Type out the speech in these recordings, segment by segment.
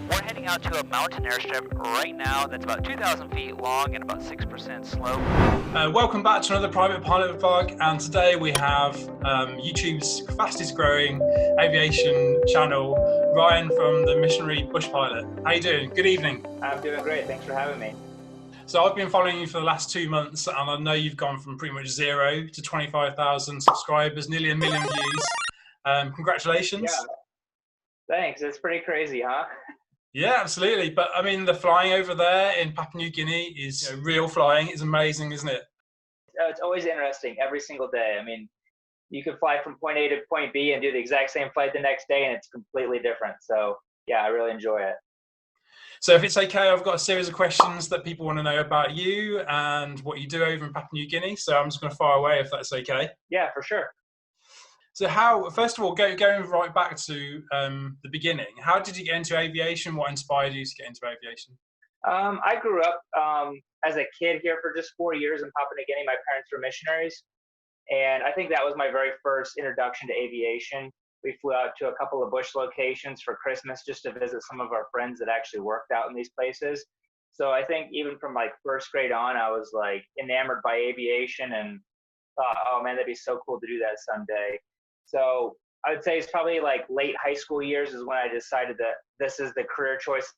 We're heading out to a mountain airstrip right now that's about 2,000 feet long and about 6% slope. Welcome back to another Private Pilot Vlog, and today we have YouTube's fastest growing aviation channel, Ryan from the Missionary Bush Pilot. How you doing? Good evening. I'm doing great, thanks for having me. So I've been following you for the last 2 months, and I know you've gone from pretty much 0 to 25,000 subscribers, nearly 1 million views. Congratulations. Yeah, thanks. It's pretty crazy, huh? Yeah, absolutely. But I mean, the flying over there in Papua New Guinea is real flying. It's amazing, isn't it? It's always interesting every single day. I mean, you can fly from point A to point B and do the exact same flight the next day, and it's completely different. So yeah, I really enjoy it. So if it's okay, I've got a series of questions that people want to know about you and what you do over in Papua New Guinea. So I'm just going to fire away if that's okay. Yeah, for sure. So how, first of all, going right back to the beginning, how did you get into aviation? What inspired you to get into aviation? I grew up as a kid here for just 4 years in Papua New Guinea. My parents were missionaries, and I think that was my very first introduction to aviation. We flew out to a couple of bush locations for Christmas just to visit some of our friends that actually worked out in these places. So I think even from like first grade on, I was like enamored by aviation and thought, oh man, that'd be so cool to do that someday. So I would say it's probably like late high school years is when I decided that this is the career choice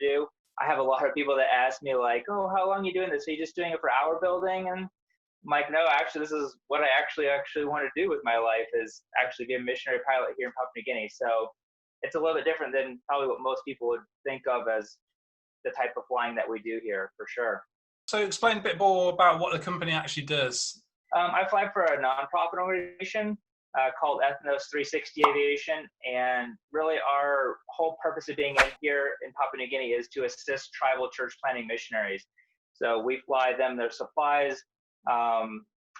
to do. I have a lot of people that ask me like, oh, how long are you doing this? Are you just doing it for hour building? And I'm like, no, actually, this is what I actually want to do with my life, is actually be a missionary pilot here in Papua New Guinea. So it's a little bit different than probably what most people would think of as the type of flying that we do here, for sure. So explain a bit more about what the company actually does. I fly for a nonprofit organization called Ethnos360 Aviation, and really our whole purpose of being in here in Papua New Guinea is to assist tribal church planting missionaries. So we fly them their supplies.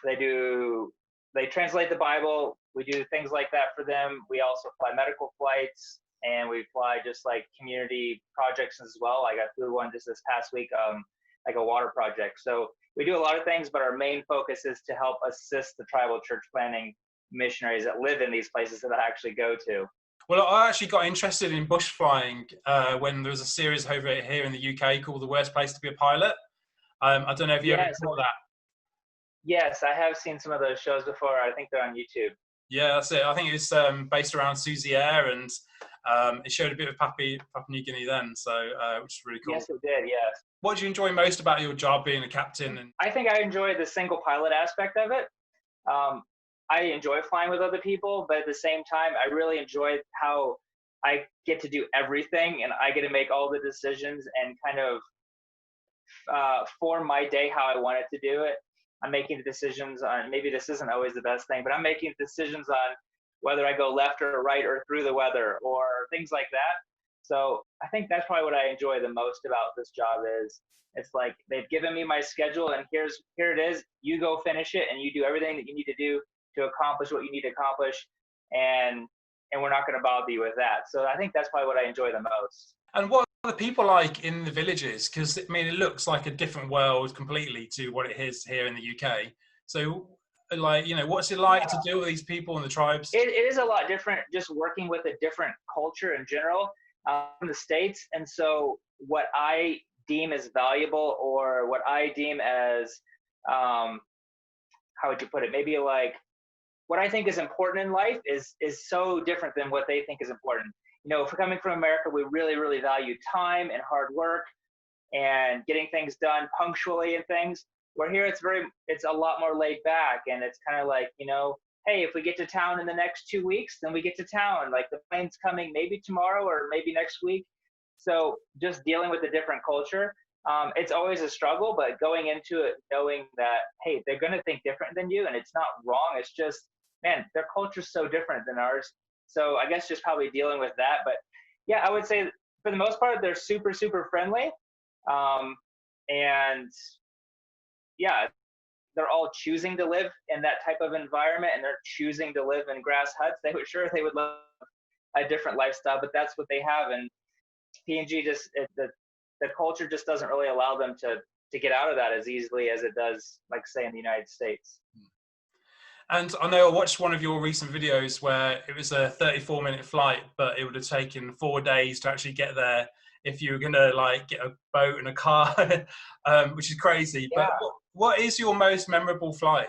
They translate the Bible. We do things like that for them. We also fly medical flights, and we fly just like community projects as well. Like I flew one just this past week, like a water project. So we do a lot of things, but our main focus is to help assist the tribal church planting missionaries that live in these places that I actually go to. Well, I actually got interested in bush flying when there was a series over here in the UK called The Worst Place to Be a Pilot. I don't know if you ever saw that. Yes, I have seen some of those shows before. I think they're on YouTube. Yeah, that's it. I think it's based around Susie Air, and it showed a bit of Papua New Guinea then, so which is really cool. Yes, it did, yes. What do you enjoy most about your job being a captain? I think I enjoy the single pilot aspect of it. I enjoy flying with other people, but at the same time, I really enjoy how I get to do everything, and I get to make all the decisions and kind of form my day how I want it to do it. I'm making the decisions on, maybe this isn't always the best thing, but I'm making decisions on whether I go left or right or through the weather or things like that. So I think that's probably what I enjoy the most about this job is it's like they've given me my schedule, and here it is. You go finish it, and you do everything that you need to do to accomplish what you need to accomplish, and we're not going to bother you with that. So I think that's probably what I enjoy the most. And what are the people like in the villages? Because I mean, it looks like a different world completely to what it is here in the UK. So like, what's it like to deal with these people and the tribes? It is a lot different just working with a different culture in general in the States. And so what I deem as valuable, or what I deem as, how would you put it? Maybe like what I think is important in life is so different than what they think is important. If we're coming from America, we really, really value time and hard work and getting things done punctually and things. Where here it's a lot more laid back, and it's kind of like, hey, if we get to town in the next 2 weeks, then we get to town. Like the plane's coming maybe tomorrow or maybe next week. So just dealing with a different culture, it's always a struggle, but going into it knowing that, hey, they're going to think different than you, and it's not wrong. It's just, man, their culture's so different than ours. So I guess just probably dealing with that. But yeah, I would say for the most part, they're super, super friendly. And yeah, they're all choosing to live in that type of environment, and they're choosing to live in grass huts. They would love a different lifestyle, but that's what they have. And PNG the culture just doesn't really allow them to get out of that as easily as it does, like say in the United States. And I know I watched one of your recent videos where it was a 34-minute flight, but it would have taken 4 days to actually get there if you were gonna like get a boat and a car, which is crazy. Yeah. But what is your most memorable flight?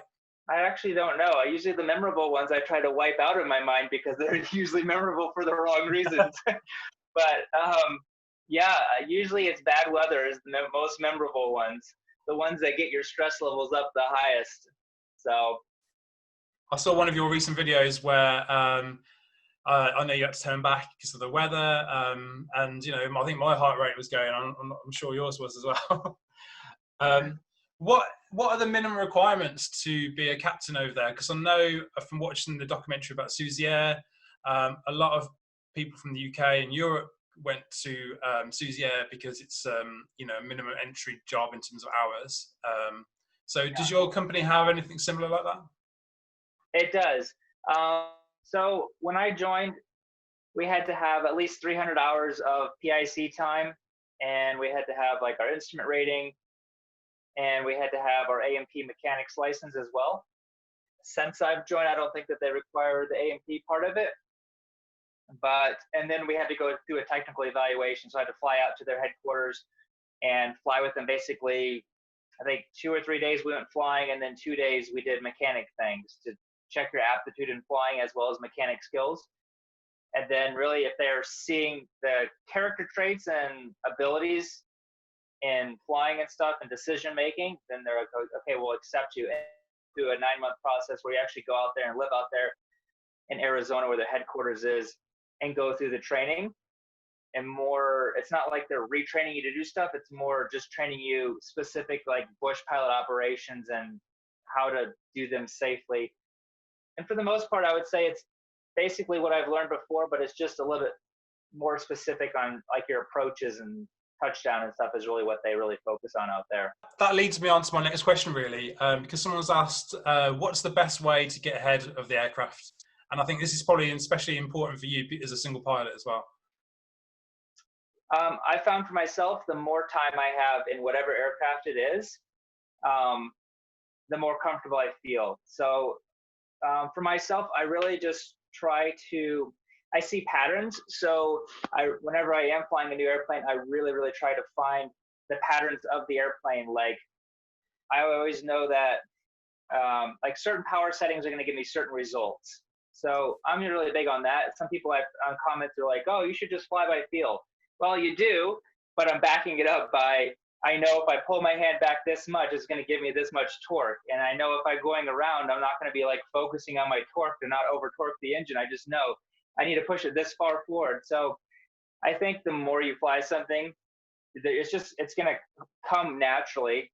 I actually don't know. Usually the memorable ones I try to wipe out of my mind because they're usually memorable for the wrong reasons. But yeah, usually it's bad weather is the most memorable ones, the ones that get your stress levels up the highest. So I saw one of your recent videos where I know you had to turn back because of the weather, and you know, I think my heart rate was going on. I'm sure yours was as well. What are the minimum requirements to be a captain over there? Because I know from watching the documentary about Suzy Air, a lot of people from the UK and Europe went to Suzy Air because it's you know, a minimum entry job in terms of hours. So does your company have anything similar like that? it does. So when I joined, we had to have at least 300 hours of PIC time, and we had to have like our instrument rating, and we had to have our A&P mechanics license as well. Since I've joined, I don't think that they require the A&P part of it. And then we had to go through a technical evaluation. So I had to fly out to their headquarters and fly with them. Basically, I think 2 or 3 days we went flying, and then 2 days we did mechanic things to check your aptitude in flying as well as mechanic skills. And then really, if they're seeing the character traits and abilities in flying and stuff and decision making, then they're like, okay, we'll accept you. And do a 9-month process where you actually go out there and live out there in Arizona where their headquarters is and go through the training. And more, it's not like they're retraining you to do stuff. It's more just training you specific like bush pilot operations and how to do them safely. And for the most part, I would say it's basically what I've learned before, but it's just a little bit more specific on like your approaches, and touchdown and stuff is really what they really focus on out there. That leads me on to my next question, really, because someone's asked, what's the best way to get ahead of the aircraft? And I think this is probably especially important for you as a single pilot as well. I found for myself, the more time I have in whatever aircraft it is, the more comfortable I feel. So for myself, I really just try to, I see patterns. So whenever I am flying a new airplane, I really, really try to find the patterns of the airplane. Like I always know that like certain power settings are going to give me certain results. So I'm really big on that. Some people have comments are like, oh, you should just fly by feel. Well, you do, but I'm backing it up by, I know if I pull my hand back this much, it's going to give me this much torque. And I know if I'm going around, I'm not going to be like focusing on my torque to not over torque the engine. I just know I need to push it this far forward. So I think the more you fly something, it's going to come naturally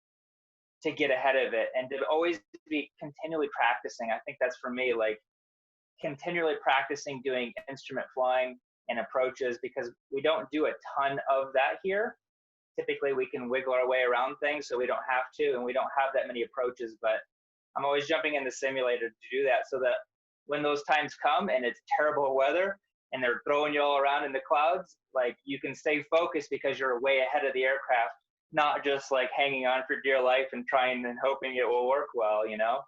to get ahead of it, and to always be continually practicing. I think that's for me, like continually practicing doing instrument flying and approaches, because we don't do a ton of that here. Typically we can wiggle our way around things, so we don't have to, and we don't have that many approaches, but I'm always jumping in the simulator to do that, so that when those times come and it's terrible weather and they're throwing you all around in the clouds, like you can stay focused because you're way ahead of the aircraft, not just like hanging on for dear life and trying and hoping it will work well, you know?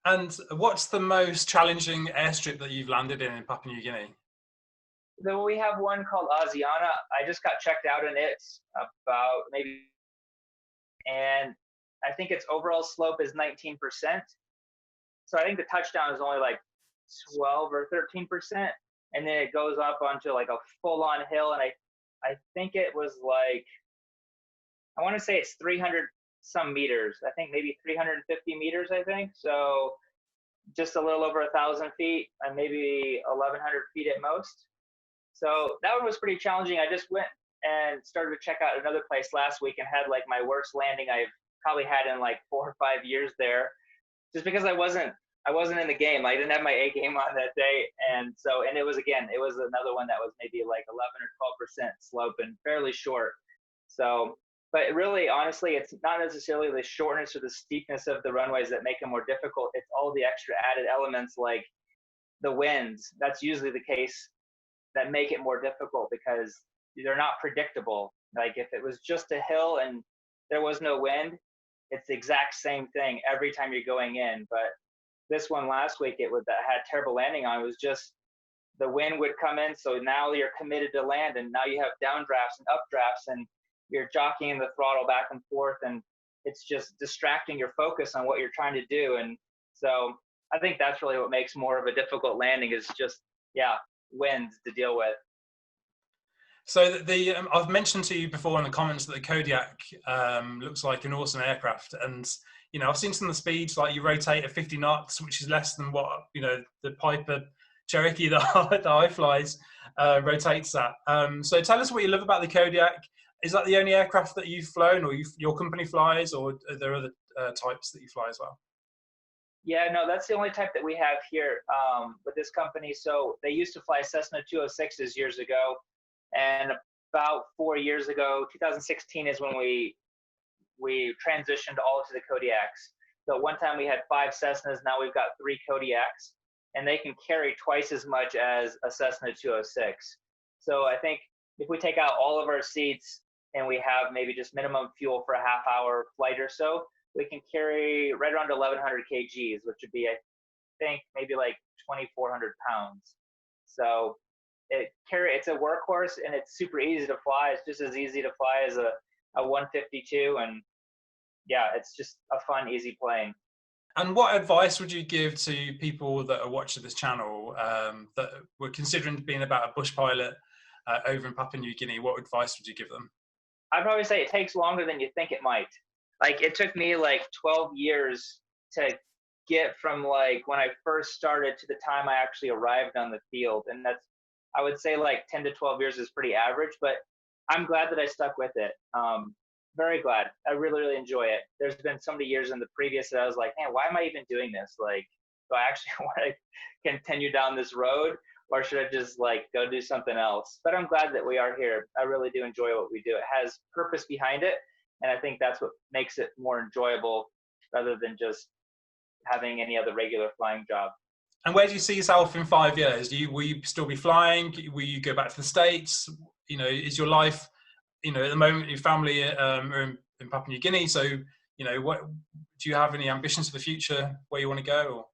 And what's the most challenging airstrip that you've landed in Papua New Guinea? Then we have one called Asiana. I just got checked out in it about maybe, and I think its overall slope is 19%. So I think the touchdown is only like 12 or 13%. And then it goes up onto like a full on hill. And I think it was like, I want to say it's 300 some meters. I think maybe 350 meters, I think. So just a little over 1,000 feet and maybe 1,100 feet at most. So that one was pretty challenging. I just went and started to check out another place last week and had like my worst landing I've probably had in like 4 or 5 years there, just because I wasn't in the game. I didn't have my A game on that day. And it was another one that was maybe like 11 or 12% slope and fairly short. So, but really, honestly, it's not necessarily the shortness or the steepness of the runways that make them more difficult. It's all the extra added elements like the winds. That's usually the case that make it more difficult because they're not predictable. Like if it was just a hill and there was no wind, it's the exact same thing every time you're going in. But this one last week, that I had terrible landing on, was just the wind would come in. So now you're committed to land, and now you have downdrafts and updrafts, and you're jockeying the throttle back and forth, and it's just distracting your focus on what you're trying to do. And so I think that's really what makes more of a difficult landing, is just, winds to deal with. So I've mentioned to you before in the comments that the Kodiak looks like an awesome aircraft, and I've seen some of the speeds, like you rotate at 50 knots, which is less than what the Piper Cherokee that I flies rotates at. So tell us what you love about the Kodiak. Is that the only aircraft that you've flown, or your company flies, or are there other types that you fly as well? Yeah, no, that's the only type that we have here with this company. So they used to fly Cessna 206s years ago, and about 4 years ago, 2016 is when we transitioned all to the Kodiaks. So one time we had 5 Cessnas, now we've got 3 Kodiaks, and they can carry twice as much as a Cessna 206. So I think if we take out all of our seats and we have maybe just minimum fuel for a half-hour flight or so, we can carry right around 1,100 kgs, which would be, I think, maybe like 2,400 pounds. So it's a workhorse, and it's super easy to fly. It's just as easy to fly as a 152, and yeah, it's just a fun, easy plane. And what advice would you give to people that are watching this channel that were considering being about a bush pilot over in Papua New Guinea? What advice would you give them? I'd probably say it takes longer than you think it might. Like, it took me like 12 years to get from like when I first started to the time I actually arrived on the field. And that's, I would say, like 10 to 12 years is pretty average, but I'm glad that I stuck with it. Very glad. I really, really enjoy it. There's been so many years in the previous that I was like, man, why am I even doing this? Like, do I actually want to continue down this road, or should I just like go do something else? But I'm glad that we are here. I really do enjoy what we do. It has purpose behind it, and I think that's what makes it more enjoyable rather than just having any other regular flying job. And where do you see yourself in 5 years? Will you still be flying? Will you go back to the States? Is your life, at the moment, your family are in Papua New Guinea. So, what do you have any ambitions for the future where you want to go? Or?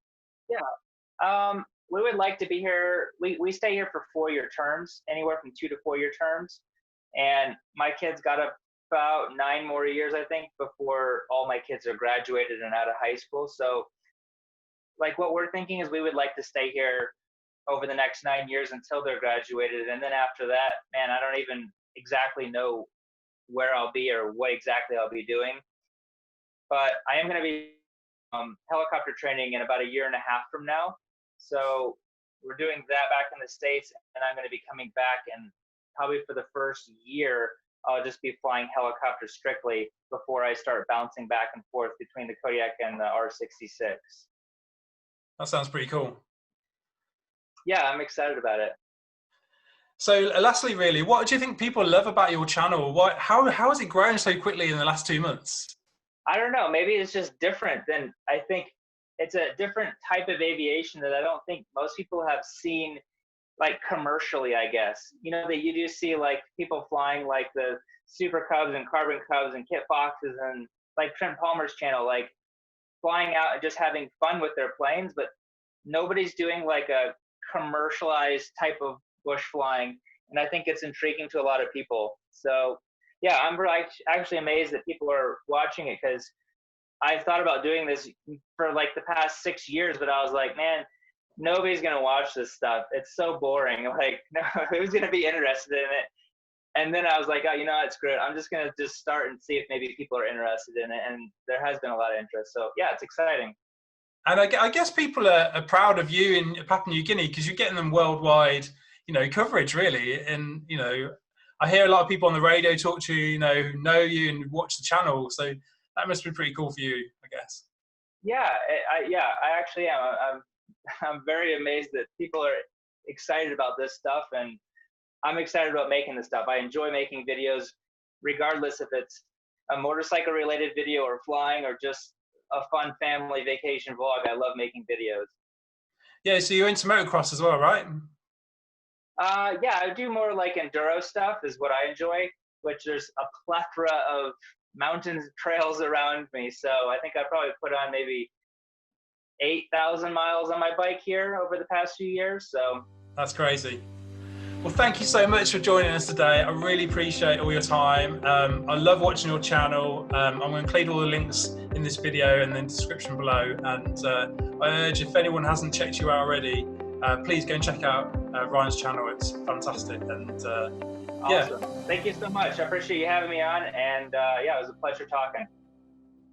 Yeah. We would like to be here. We stay here for 4-year terms, anywhere from 2 to 4 year terms. And my kids got about 9 more years, I think, before all my kids are graduated and out of high school. So like what we're thinking is we would like to stay here over the next 9 years until they're graduated. And then after that, man, I don't even exactly know where I'll be or what exactly I'll be doing. But I am going to be helicopter training in about 1.5 years from now. So we're doing that back in the States, and I'm going to be coming back, and probably for the first year, I'll just be flying helicopters strictly before I start bouncing back and forth between the Kodiak and the R66. That sounds pretty cool. Yeah, I'm excited about it. So lastly, really, what do you think people love about your channel? How has it grown so quickly in the last 2 months? I don't know. Maybe it's just different than, I think it's a different type of aviation that I don't think most people have seen, like commercially, I guess. That you do see like people flying like the Super Cubs and Carbon Cubs and Kit Foxes and like Trent Palmer's channel, like flying out and just having fun with their planes, but nobody's doing like a commercialized type of bush flying. And I think it's intriguing to a lot of people. So yeah, I'm actually amazed that people are watching it, because I've thought about doing this for like the past 6 years, but I was like, man, nobody's going to watch this stuff. It's so boring. Like, no, who's going to be interested in it? And then I was like, oh, it's great. I'm just going to just start and see if maybe people are interested in it. And there has been a lot of interest. So yeah, it's exciting. And I guess people are proud of you in Papua New Guinea, because you're getting them worldwide, coverage really. And, I hear a lot of people on the radio talk to you, who know you and watch the channel. So that must be pretty cool for you, I guess. Yeah, I actually am. I'm very amazed that people are excited about this stuff, and I'm excited about making this stuff. I enjoy making videos, regardless if it's a motorcycle related video or flying or just a fun family vacation vlog. I love making videos. Yeah, so you're into motocross as well, right? Yeah, I do more like enduro stuff is what I enjoy, which there's a plethora of mountain trails around me. So I think I probably put on maybe 8,000 miles on my bike here over the past few years. So That's crazy. Well, thank you so much for joining us today. I really appreciate all your time. I love watching your channel. I'm going to include all the links in this video and the description below. And I urge, if anyone hasn't checked you out already, please go and check out Ryan's channel. It's fantastic. And awesome. Thank you so much. I appreciate you having me on. And yeah, it was a pleasure talking.